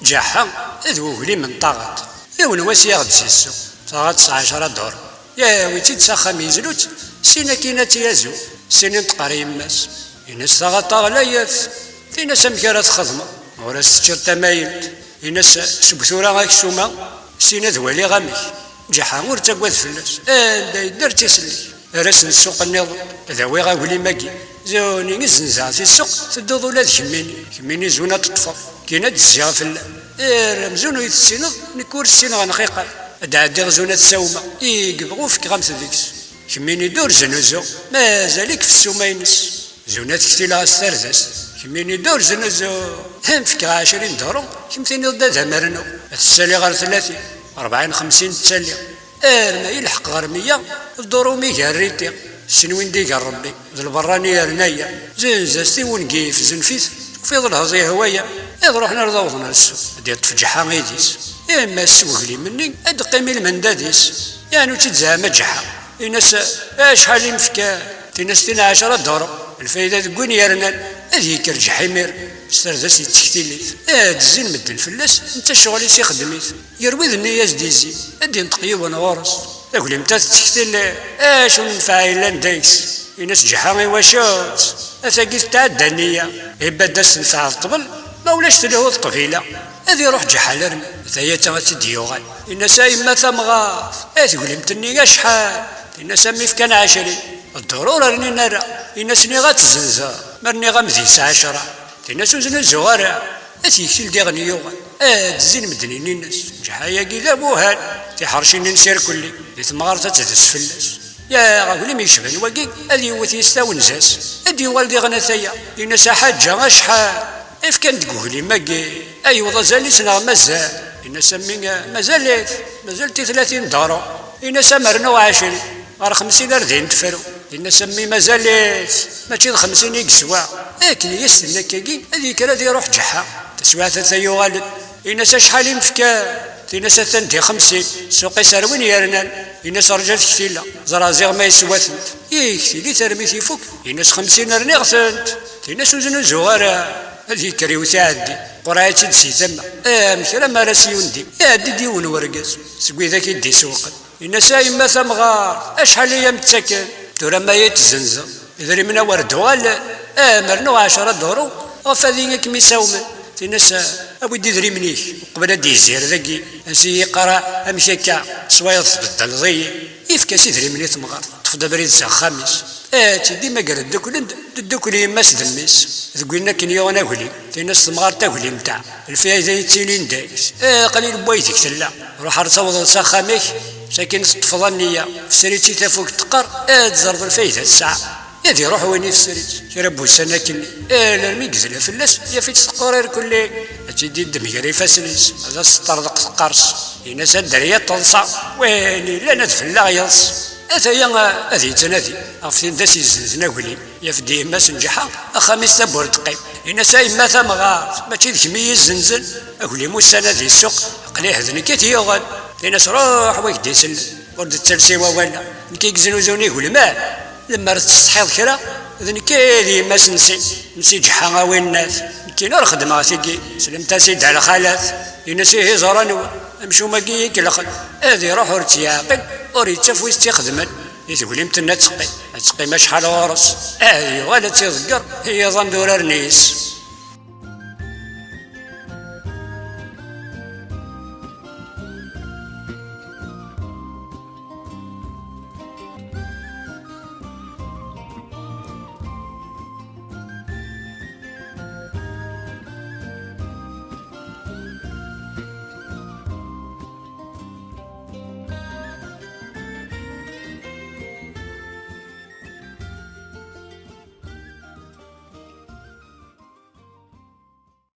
جاحا ذوغلي من طاغط يون واسي غد سيسو طاغط 19 دور يا ويتي تسخم يزلوت سينا كينا تيازو سينا تقاري يماس يناس طاغط غلايات تيناس مكارات خدمه ورا ستشر تمايلت يناس سبثورا غاك سوما سينا ذوالي غاميك جاحا ور تاكواد فلاس داي دار تيسلي راس السوق النظام ذوي غاولي ماكي زوني نزنزع في السوق تدوض ولاد كميني زونا تطفى كينا تزيغ فلا رمزونو يتسينض نكور السين غنقيقا دعدي غزونا تساوما يقبغو فيك غامس ديكس كميني دور زنوزو مازاليك في السومينس زونا تكتيلا استرداس كميني دور زنوزو هم فيك 20 دورو كمتيني ضد مرنو تسالي غير 30 40 50 تسالي ما يلحق غير 100 الدورو ميكا الريتي سنوين ديك ربي ذا البراني رنايا زنزاستي ونقيف زنفيت وفي ظلها زي هوايا إذا رحنا رضوضنا للسوق ديال تفجحها غيديس إما السوق لي مني أد قيمي المنداديس يعني وتتزعم جحا الناس شحال يمفكا تيناس 10 دورو الفايدة تقول يا رنان هذيك رجع حمير استرزاس يتكتيليت الزين مدن فلاس انت شغلي سي خدميت يروي النياس ديزي ادي نتقيب وانا ورس اقول امتى تكتيل شو ننفع الا ندايس الناس جحا واشوت اساكي تعدى النية يبدا نفع الطبل ما ولاش تلهو الطفيلة هذه روح جحال رمي ثايا تغاتي ديوغان الناس ايما ثمغا تقول امتني شحال الناس ميف كان 20 الضرورة راني نرى الناس ني غاتزنزا مرني غامزيس 10 الناس وزن زوارع أتيكتل دي غنيوغا تزين مدنين الناس جحايا كي بوهان تيحرشين نسير كلي يتمغار تتدس فلاس يا غاولي ما يشبه الواقي هذي هو تيستاون زاس هادي والدي غنا ثايا الناس حاجة شحال إف كان تقولي ماكي أيوا زالي سنا مازال الناس مازال 30 دارو الناس مرنو 20 غير 50 40 تفرو الناس مازالت ماشي 50 يقسوا لكن يستنى كاكي هذيك راه يروح جحا تسوى ثلاثة يوالد الناس شحال يمفكا الناس ثانتي 50 سوقي ساروين يا رنان الناس رجعت كثيله زرازيغ ما يسوى ثنت يكثيلي ترمي تيفوك الناس 50 رني غثنت الناس وزنو زوارا هذيك ريو تعدي قرايه تدسي تما مكرا ما راسي وندي يعدي ديون ورقاز سقوي ذاك يدي سوق الناس ايما ثمغار اشحال هي متسكن ترى ما يتزنزا إذا من وردوال مرنو 10 دورو غفاذين كمي ساومن الناس أبودي ذري منيك قبل ديزير ذاكي أنسي يقرا أمشيكا سوايا تبدل ضي يفكاسي ذري مني ثمغار تفضى بريد ساعة خامس ديما قال الدكل يماس ذميس ذقولنا كن يوانا قولي الناس ثمغار تاقولي متاع الفايدة يتسيلين دايس قليل بويتك سلا روح رتصوض ساخاميك ساكن تطفض النية في سريتي تفوق تقر تزرب الفايدة الساعة يدي روح وين في السريت شربو السنة كني لرمي قزلة فلاس يا فيت تقرير كلي تجدي الدميري فاسنيس هذا ستردق تقرص الناس الدرية تنصى ويني لا ندفلا يلص أثايا هذه تنادي أفتين داسي زنزنا قولي يفدي إما سنجحا أخاميس تبور تقيم الناس إما ثمغار ما تيذكمي الزنزل أقولي موسى ذي السوق قلي هذني كي يوغان الناس روح ويك ديسل ورد الترسي ووالا نكي يقزنو زوني يقول ما لما تستحيض كرا ذني كي ما نسي جحا وين الناس كي نور خدمة تيكي سلمت سيد على خالات الناس هي زرانو امشو ماكي كلاخ هذه روح ورتياقل وريت تفويس تخدمن يقول يمتنا تقي ما شحال ورس ولا تيذكر هي ظن دور رنيس